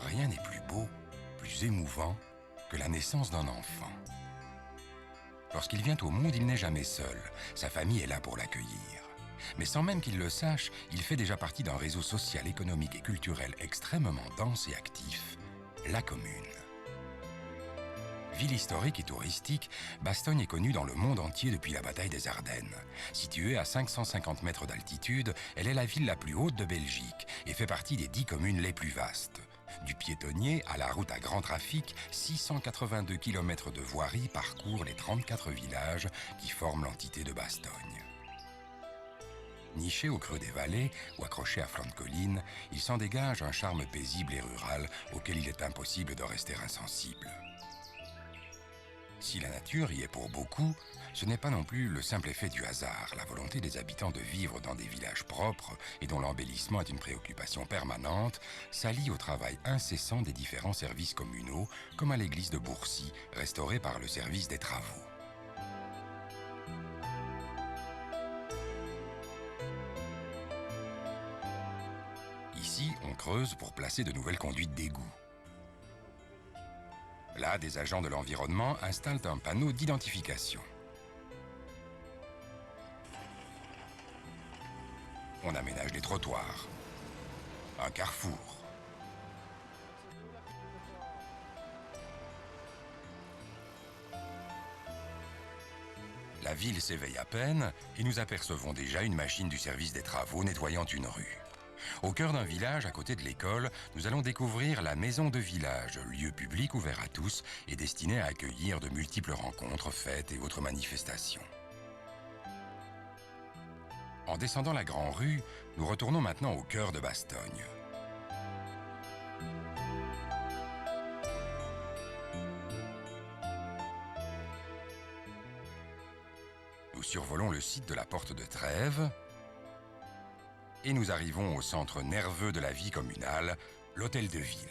rien n'est plus beau, plus émouvant que la naissance d'un enfant. Lorsqu'il vient au monde, il n'est jamais seul. Sa famille est là pour l'accueillir. Mais sans même qu'il le sache, il fait déjà partie d'un réseau social, économique et culturel extrêmement dense et actif, la commune. Ville historique et touristique, Bastogne est connue dans le monde entier depuis la bataille des Ardennes. Située à 550 mètres d'altitude, elle est la ville la plus haute de Belgique et fait partie des 10 communes les plus vastes. Du piétonnier à la route à grand trafic, 682 km de voirie parcourent les 34 villages qui forment l'entité de Bastogne. Niché au creux des vallées ou accroché à flanc de colline, il s'en dégage un charme paisible et rural auquel il est impossible de rester insensible. Si la nature y est pour beaucoup, ce n'est pas non plus le simple effet du hasard. La volonté des habitants de vivre dans des villages propres et dont l'embellissement est une préoccupation permanente s'allie au travail incessant des différents services communaux, comme à l'église de Bourcy, restaurée par le service des travaux. Ici, on creuse pour placer de nouvelles conduites d'égout. Là, des agents de l'environnement installent un panneau d'identification. On aménage des trottoirs, un carrefour. La ville s'éveille à peine et nous apercevons déjà une machine du service des travaux nettoyant une rue. Au cœur d'un village, à côté de l'école, nous allons découvrir la maison de village, lieu public ouvert à tous et destiné à accueillir de multiples rencontres, fêtes et autres manifestations. En descendant la grande rue, nous retournons maintenant au cœur de Bastogne. Nous survolons le site de la Porte de Trèves et nous arrivons au centre nerveux de la vie communale, l'hôtel de ville.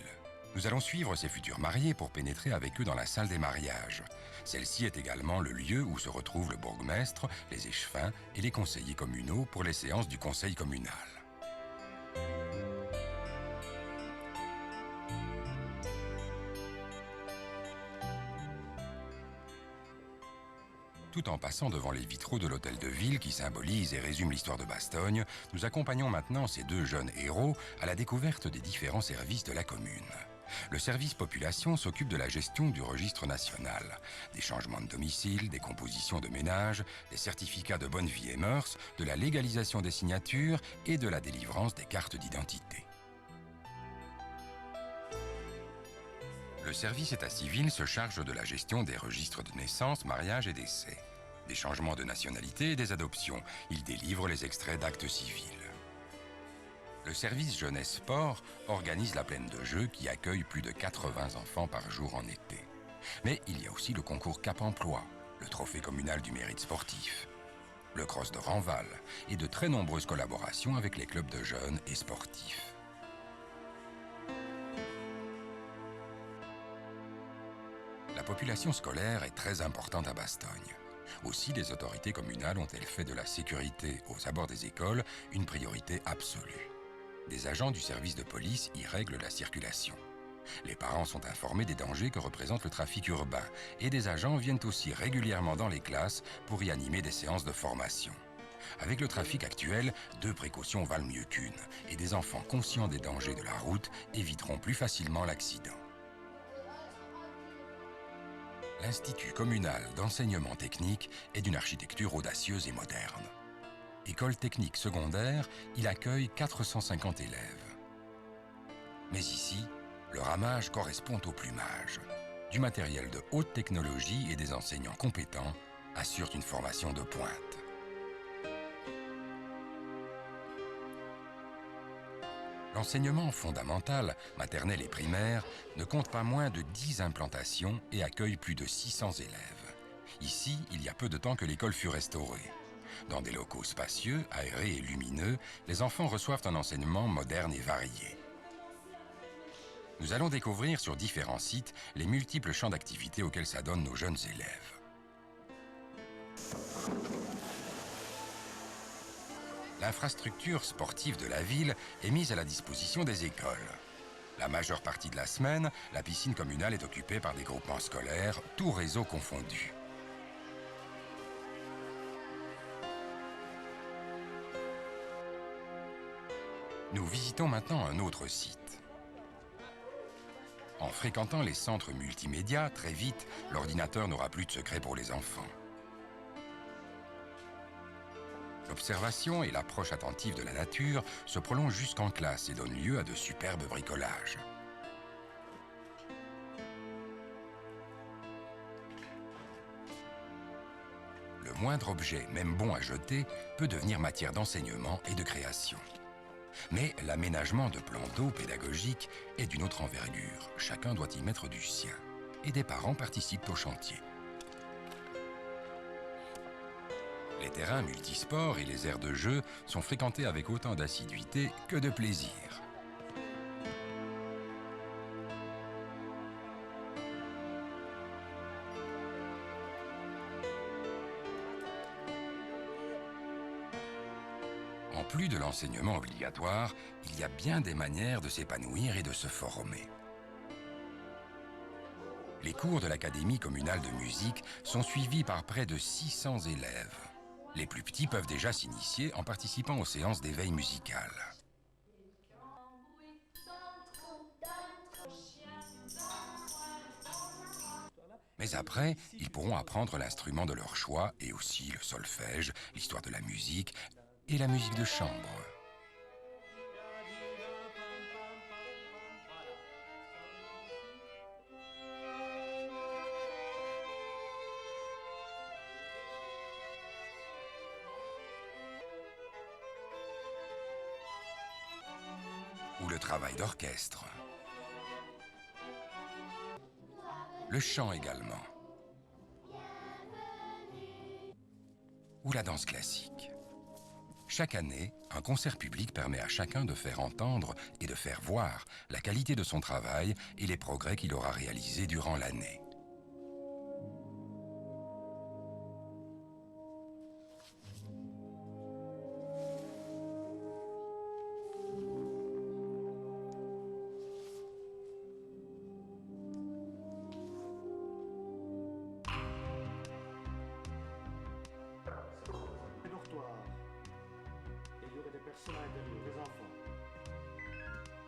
Nous allons suivre ces futurs mariés pour pénétrer avec eux dans la salle des mariages. Celle-ci est également le lieu où se retrouvent le bourgmestre, les échevins et les conseillers communaux pour les séances du conseil communal. Tout en passant devant les vitraux de l'hôtel de ville qui symbolisent et résument l'histoire de Bastogne, nous accompagnons maintenant ces deux jeunes héros à la découverte des différents services de la commune. Le service population s'occupe de la gestion du registre national, des changements de domicile, des compositions de ménage, des certificats de bonne vie et mœurs, de la légalisation des signatures et de la délivrance des cartes d'identité. Le service état civil se charge de la gestion des registres de naissance, mariage et décès, des changements de nationalité et des adoptions. Il délivre les extraits d'actes civils. Le service jeunesse sport organise la plaine de jeux qui accueille plus de 80 enfants par jour en été. Mais il y a aussi le concours Cap Emploi, le trophée communal du mérite sportif, le cross de Ranval et de très nombreuses collaborations avec les clubs de jeunes et sportifs. La population scolaire est très importante à Bastogne. Aussi, les autorités communales ont-elles fait de la sécurité aux abords des écoles une priorité absolue. Des agents du service de police y règlent la circulation. Les parents sont informés des dangers que représente le trafic urbain et des agents viennent aussi régulièrement dans les classes pour y animer des séances de formation. Avec le trafic actuel, 2 précautions valent mieux qu'une et des enfants conscients des dangers de la route éviteront plus facilement l'accident. L'Institut communal d'enseignement technique est d'une architecture audacieuse et moderne. École technique secondaire, il accueille 450 élèves. Mais ici, le ramage correspond au plumage. Du matériel de haute technologie et des enseignants compétents assurent une formation de pointe. L'enseignement fondamental, maternel et primaire, ne compte pas moins de 10 implantations et accueille plus de 600 élèves. Ici, il y a peu de temps que l'école fut restaurée. Dans des locaux spacieux, aérés et lumineux, les enfants reçoivent un enseignement moderne et varié. Nous allons découvrir sur différents sites les multiples champs d'activité auxquels s'adonnent nos jeunes élèves. L'infrastructure sportive de la ville est mise à la disposition des écoles. La La majeure partie de la semaine, la piscine communale est occupée par des groupements scolaires, tous réseaux confondus. Nous visitons maintenant un autre site. En fréquentant les centres multimédia, très vite, l'ordinateur n'aura plus de secret pour les enfants. L'observation et l'approche attentive de la nature se prolongent jusqu'en classe et donnent lieu à de superbes bricolages. Le moindre objet, même bon à jeter, peut devenir matière d'enseignement et de création. Mais l'aménagement de plans d'eau pédagogiques est d'une autre envergure. Chacun doit y mettre du sien. Et des parents participent au chantier. Les terrains multisports et les aires de jeu sont fréquentés avec autant d'assiduité que de plaisir. En plus de l'enseignement obligatoire, il y a bien des manières de s'épanouir et de se former. Les cours de l'Académie communale de musique sont suivis par près de 600 élèves. Les plus petits peuvent déjà s'initier en participant aux séances d'éveil musical. Mais après, ils pourront apprendre l'instrument de leur choix et aussi le solfège, l'histoire de la musique et la musique de chambre. Ou le travail d'orchestre. Le chant également. Ou la danse classique. Chaque année, un concert public permet à chacun de faire entendre et de faire voir la qualité de son travail et les progrès qu'il aura réalisés durant l'année.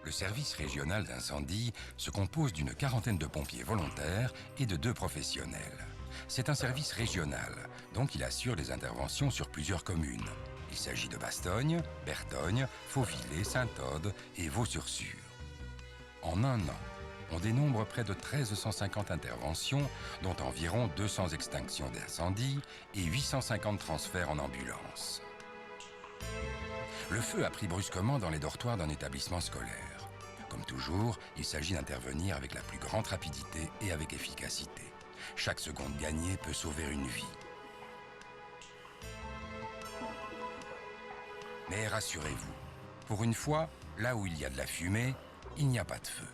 Le service régional d'incendie se compose d'une quarantaine de pompiers volontaires et de 2 professionnels. C'est un service régional, donc il assure les interventions sur plusieurs communes. Il s'agit de Bastogne, Bertogne, Fauvillers, Saint-Aude et Vaux-sur-Sûre. En un an, on dénombre près de 1350 interventions, dont environ 200 extinctions d'incendie et 850 transferts en ambulance. Le feu a pris brusquement dans les dortoirs d'un établissement scolaire. Comme toujours, il s'agit d'intervenir avec la plus grande rapidité et avec efficacité. Chaque seconde gagnée peut sauver une vie. Mais rassurez-vous, pour une fois, là où il y a de la fumée, il n'y a pas de feu.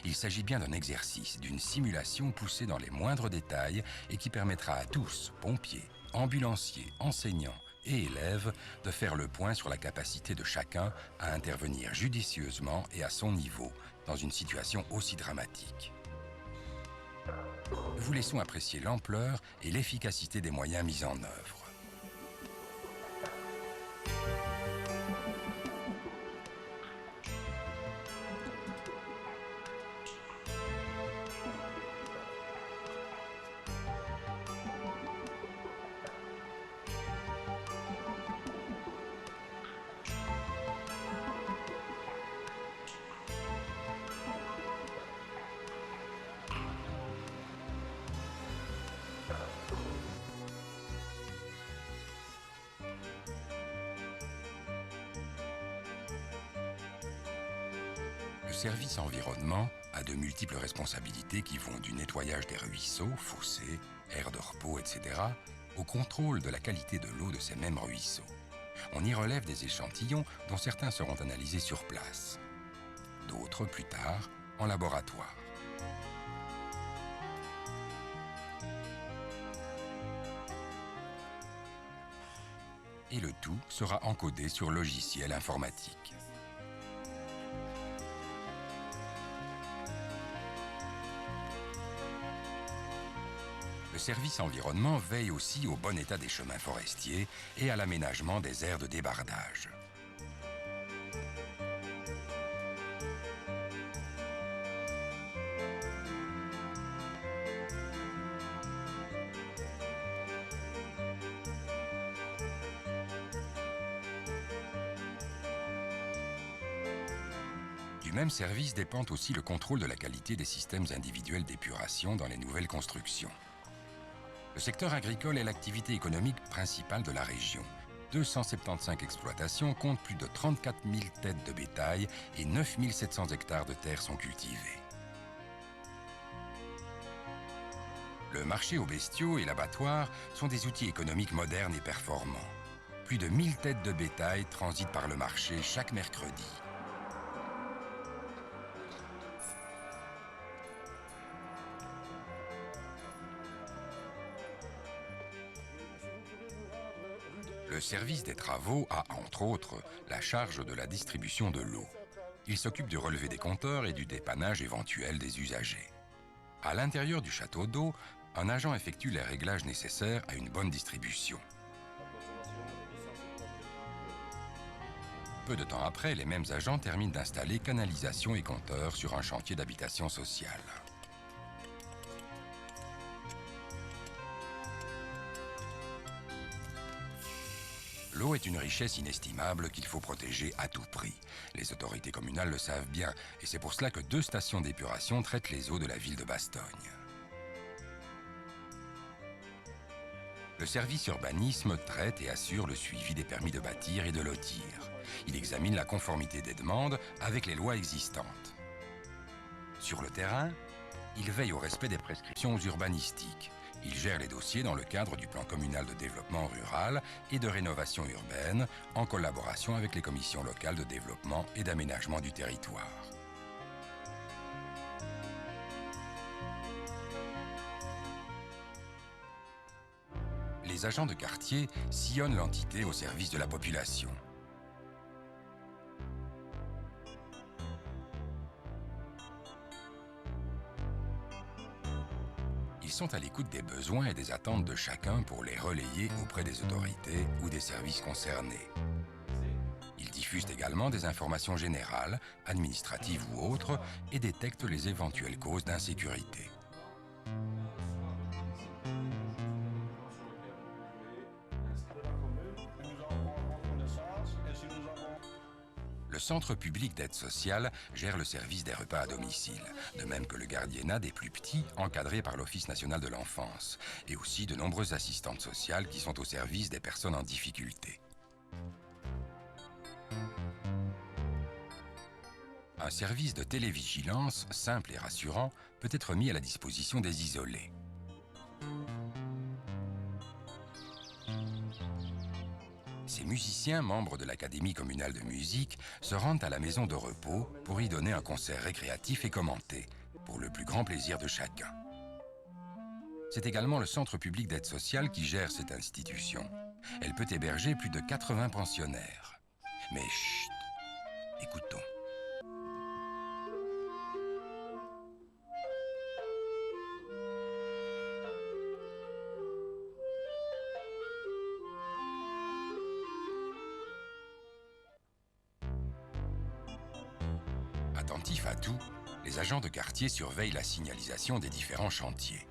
Il s'agit bien d'un exercice, d'une simulation poussée dans les moindres détails et qui permettra à tous, pompiers, ambulanciers, enseignants et élèves, de faire le point sur la capacité de chacun à intervenir judicieusement et à son niveau dans une situation aussi dramatique. Nous vous laissons apprécier l'ampleur et l'efficacité des moyens mis en œuvre. Le service environnement a de multiples responsabilités qui vont du nettoyage des ruisseaux, fossés, aires de repos, etc., au contrôle de la qualité de l'eau de ces mêmes ruisseaux. On y relève des échantillons dont certains seront analysés sur place, d'autres plus tard en laboratoire. Et le tout sera encodé sur logiciel informatique. service environnement veille aussi au bon état des chemins forestiers et à l'aménagement des aires de débardage. Du même service dépend aussi le contrôle de la qualité des systèmes individuels d'épuration dans les nouvelles constructions. Le secteur agricole est l'activité économique principale de la région. 275 exploitations comptent plus de 34 000 têtes de bétail et 9 700 hectares de terres sont cultivés. Le marché aux bestiaux et l'abattoir sont des outils économiques modernes et performants. Plus de 1000 têtes de bétail transitent par le marché chaque mercredi. Le service des travaux a, entre autres, la charge de la distribution de l'eau. Il s'occupe du relevé des compteurs et du dépannage éventuel des usagers. À l'intérieur du château d'eau, un agent effectue les réglages nécessaires à une bonne distribution. Peu de temps après, les mêmes agents terminent d'installer canalisation et compteurs sur un chantier d'habitation sociale. L'eau est une richesse inestimable qu'il faut protéger à tout prix. Les autorités communales le savent bien et c'est pour cela que 2 stations d'épuration traitent les eaux de la ville de Bastogne. Le service urbanisme traite et assure le suivi des permis de bâtir et de lotir. Il examine la conformité des demandes avec les lois existantes. Sur le terrain, il veille au respect des prescriptions urbanistiques. Il gère les dossiers dans le cadre du plan communal de développement rural et de rénovation urbaine, en collaboration avec les commissions locales de développement et d'aménagement du territoire. Les agents de quartier sillonnent l'entité au service de la population. Ils sont à l'écoute des besoins et des attentes de chacun pour les relayer auprès des autorités ou des services concernés. Ils diffusent également des informations générales, administratives ou autres, et détectent les éventuelles causes d'insécurité. Le Centre public d'aide sociale gère le service des repas à domicile, de même que le gardiennat des plus petits encadré par l'Office national de l'enfance, et aussi de nombreuses assistantes sociales qui sont au service des personnes en difficulté. Un service de télévigilance, simple et rassurant, peut être mis à la disposition des isolés. Ces musiciens, membres de l'Académie communale de musique, se rendent à la maison de repos pour y donner un concert récréatif et commenté, pour le plus grand plaisir de chacun. C'est également le Centre public d'aide sociale qui gère cette institution. Elle peut héberger plus de 80 pensionnaires. Mais chut, écoutons. Attentifs à tout, les agents de quartier surveillent la signalisation des différents chantiers.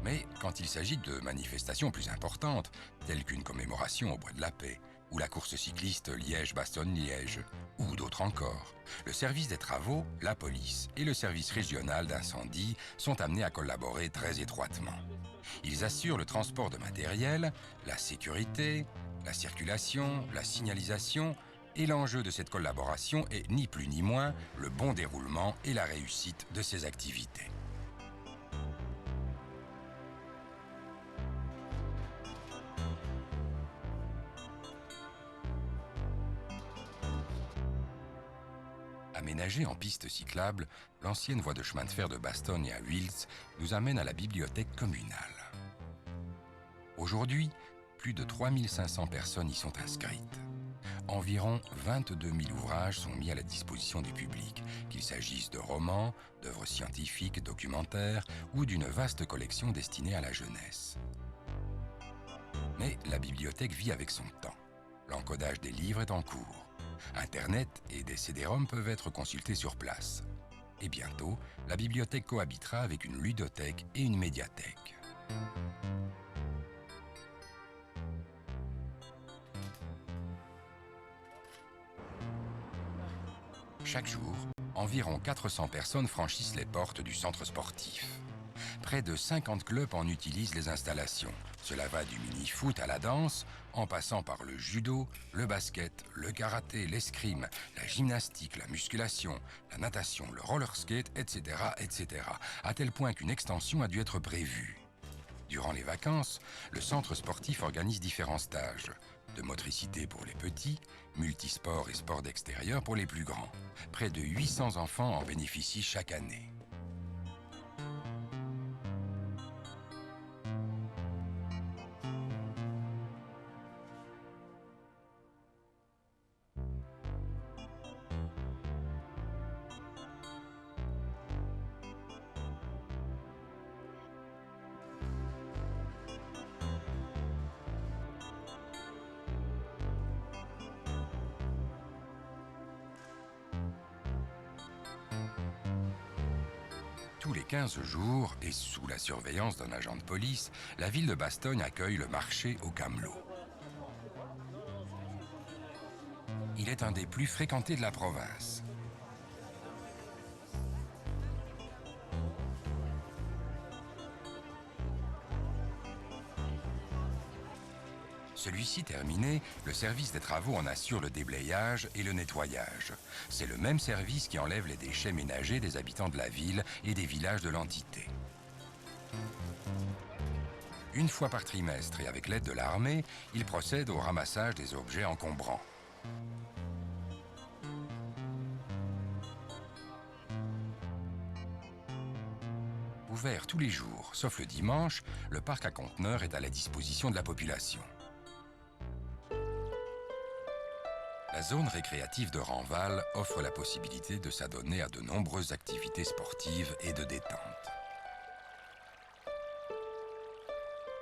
Mais quand il s'agit de manifestations plus importantes, telles qu'une commémoration au Bois de la Paix, ou la course cycliste Liège-Bastogne-Liège, ou d'autres encore, le service des travaux, la police et le service régional d'incendie sont amenés à collaborer très étroitement. Ils assurent le transport de matériel, la sécurité, la circulation, la signalisation, et l'enjeu de cette collaboration est ni plus ni moins le bon déroulement et la réussite de ces activités. Aménagée en piste cyclable, l'ancienne voie de chemin de fer de Bastogne à Huils nous amène à la bibliothèque communale. Aujourd'hui, plus de 3500 personnes y sont inscrites. environ 22 000 ouvrages sont mis à la disposition du public, qu'il s'agisse de romans, d'œuvres scientifiques, documentaires ou d'une vaste collection destinée à la jeunesse. Mais la bibliothèque vit avec son temps. L'encodage des livres est en cours. Internet et des CD-ROM peuvent être consultés sur place. Et bientôt, la bibliothèque cohabitera avec une ludothèque et une médiathèque. Chaque jour, environ 400 personnes franchissent les portes du centre sportif. Près de 50 clubs en utilisent les installations. Cela va du mini-foot à la danse, en passant par le judo, le basket, le karaté, l'escrime, la gymnastique, la musculation, la natation, le roller skate, etc., etc., à tel point qu'une extension a dû être prévue. Durant les vacances, le centre sportif organise différents stages. De motricité pour les petits, multisport et sport d'extérieur pour les plus grands. Près de 800 enfants en bénéficient chaque année. Tous les 15 jours, et sous la surveillance d'un agent de police, la ville de Bastogne accueille le marché au Camelot. Il est un des plus fréquentés de la province. Celui-ci terminé, le service des travaux en assure le déblayage et le nettoyage. C'est le même service qui enlève les déchets ménagers des habitants de la ville et des villages de l'entité. Une fois par trimestre et avec l'aide de l'armée, il procède au ramassage des objets encombrants. Ouvert tous les jours, sauf le dimanche, le parc à conteneurs est à la disposition de la population. La zone récréative de Ranval offre la possibilité de s'adonner à de nombreuses activités sportives et de détente.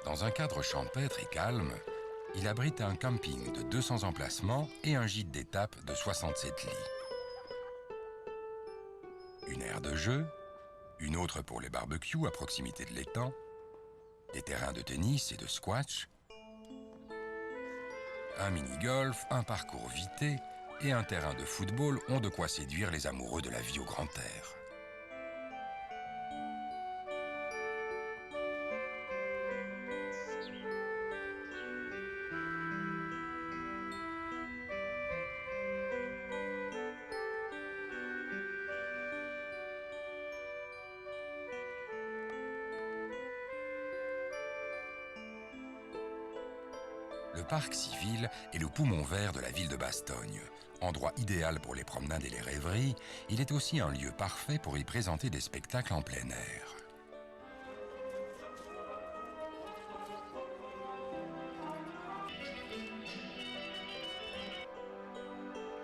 Dans un cadre champêtre et calme, il abrite un camping de 200 emplacements et un gîte d'étape de 67 lits. Une aire de jeu, une autre pour les barbecues à proximité de l'étang, des terrains de tennis et de squash, un mini-golf, un parcours vité et un terrain de football ont de quoi séduire les amoureux de la vie au grand air. Le parc civil est le poumon vert de la ville de Bastogne. Endroit idéal pour les promenades et les rêveries, il est aussi un lieu parfait pour y présenter des spectacles en plein air.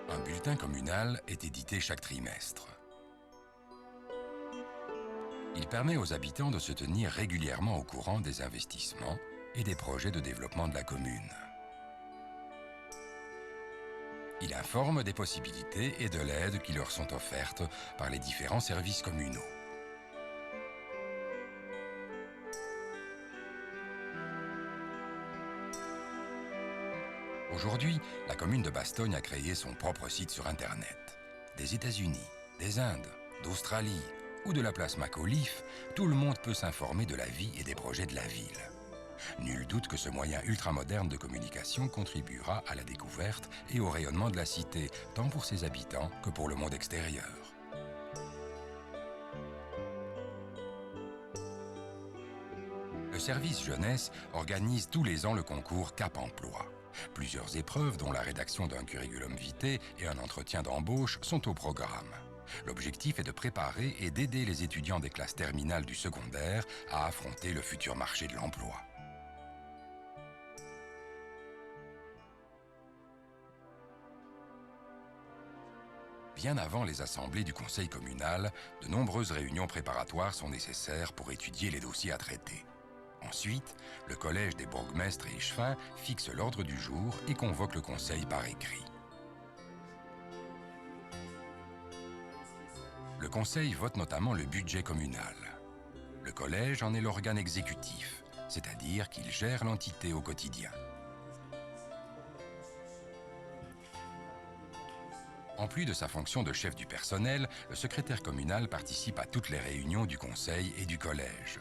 Un bulletin communal est édité chaque trimestre. Il permet aux habitants de se tenir régulièrement au courant des investissements et des projets de développement de la commune. Il informe des possibilités et de l'aide qui leur sont offertes par les différents services communaux. Aujourd'hui, la commune de Bastogne a créé son propre site sur Internet. Des États-Unis, des Indes, d'Australie ou de la place Macauliffe, tout le monde peut s'informer de la vie et des projets de la ville. Nul doute que ce moyen ultramoderne de communication contribuera à la découverte et au rayonnement de la cité, tant pour ses habitants que pour le monde extérieur. Le service jeunesse organise tous les ans le concours Cap Emploi. Plusieurs épreuves, dont la rédaction d'un curriculum vitae et un entretien d'embauche, sont au programme. L'objectif est de préparer et d'aider les étudiants des classes terminales du secondaire à affronter le futur marché de l'emploi. Bien avant les assemblées du conseil communal, de nombreuses réunions préparatoires sont nécessaires pour étudier les dossiers à traiter. Ensuite, le collège des bourgmestres et échevins fixe l'ordre du jour et convoque le conseil par écrit. Le conseil vote notamment le budget communal. Le collège en est l'organe exécutif, c'est-à-dire qu'il gère l'entité au quotidien. En plus de sa fonction de chef du personnel, le secrétaire communal participe à toutes les réunions du conseil et du collège.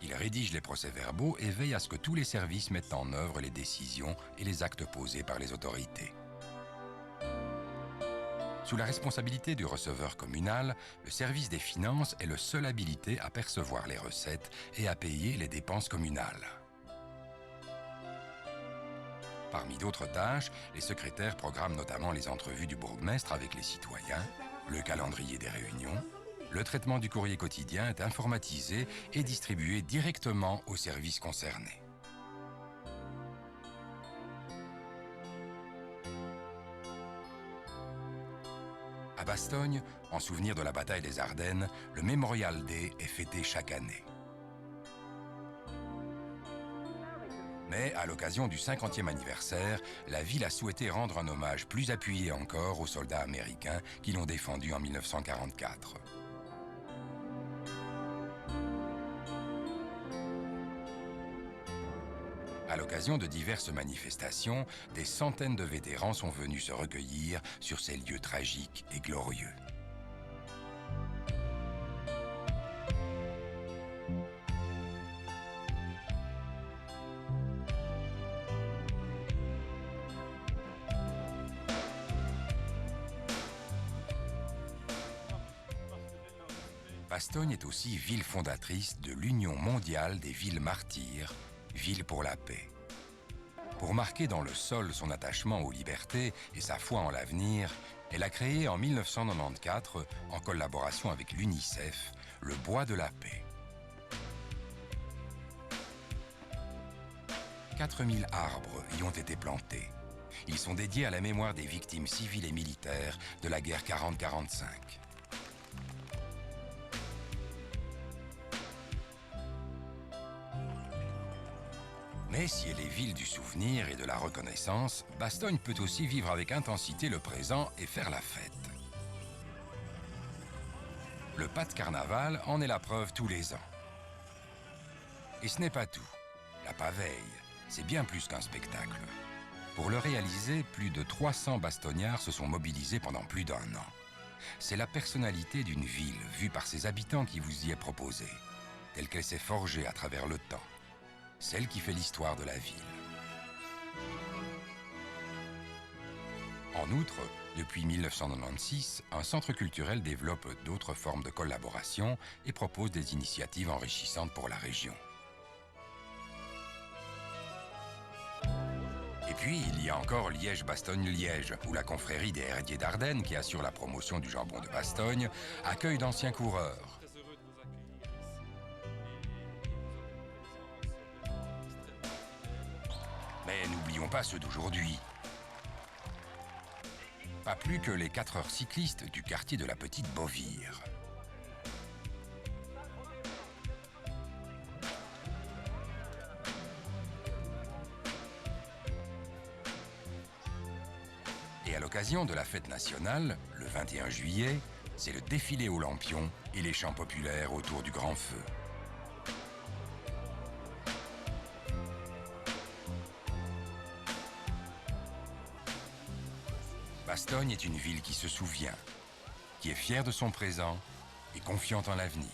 Il rédige les procès-verbaux et veille à ce que tous les services mettent en œuvre les décisions et les actes posés par les autorités. Sous la responsabilité du receveur communal, le service des finances est le seul habilité à percevoir les recettes et à payer les dépenses communales. Parmi d'autres tâches, les secrétaires programment notamment les entrevues du bourgmestre avec les citoyens, le calendrier des réunions. Le traitement du courrier quotidien est informatisé et distribué directement aux services concernés. À Bastogne, en souvenir de la bataille des Ardennes, le Memorial Day est fêté chaque année. Mais à l'occasion du 50e anniversaire, la ville a souhaité rendre un hommage plus appuyé encore aux soldats américains qui l'ont défendu en 1944. À l'occasion de diverses manifestations, des centaines de vétérans sont venus se recueillir sur ces lieux tragiques et glorieux. Bastogne est aussi ville fondatrice de l'Union mondiale des villes martyrs, Ville pour la paix. Pour marquer dans le sol son attachement aux libertés et sa foi en l'avenir, elle a créé en 1994, en collaboration avec l'UNICEF, le Bois de la Paix. 4000 arbres y ont été plantés. Ils sont dédiés à la mémoire des victimes civiles et militaires de la guerre 40-45. Mais si elle est ville du souvenir et de la reconnaissance, Bastogne peut aussi vivre avec intensité le présent et faire la fête. Le pas de carnaval en est la preuve tous les ans. Et ce n'est pas tout. La paveille, c'est bien plus qu'un spectacle. Pour le réaliser, plus de 300 bastognards se sont mobilisés pendant plus d'1 an. C'est la personnalité d'une ville vue par ses habitants qui vous y est proposée, telle qu'elle s'est forgée à travers le temps. Celle qui fait l'histoire de la ville. En outre, depuis 1996, un centre culturel développe d'autres formes de collaboration et propose des initiatives enrichissantes pour la région. Et puis, il y a encore Liège-Bastogne-Liège, où la confrérie des Herdiers d'Ardennes, qui assure la promotion du jambon de Bastogne, accueille d'anciens coureurs. Mais n'oublions pas ceux d'aujourd'hui. Pas plus que les 4 heures cyclistes du quartier de la Petite Beauvire. Et à l'occasion de la fête nationale, le 21 juillet, c'est le défilé aux lampions et les chants populaires autour du grand feu. Bastogne est une ville qui se souvient, qui est fière de son présent et confiante en l'avenir.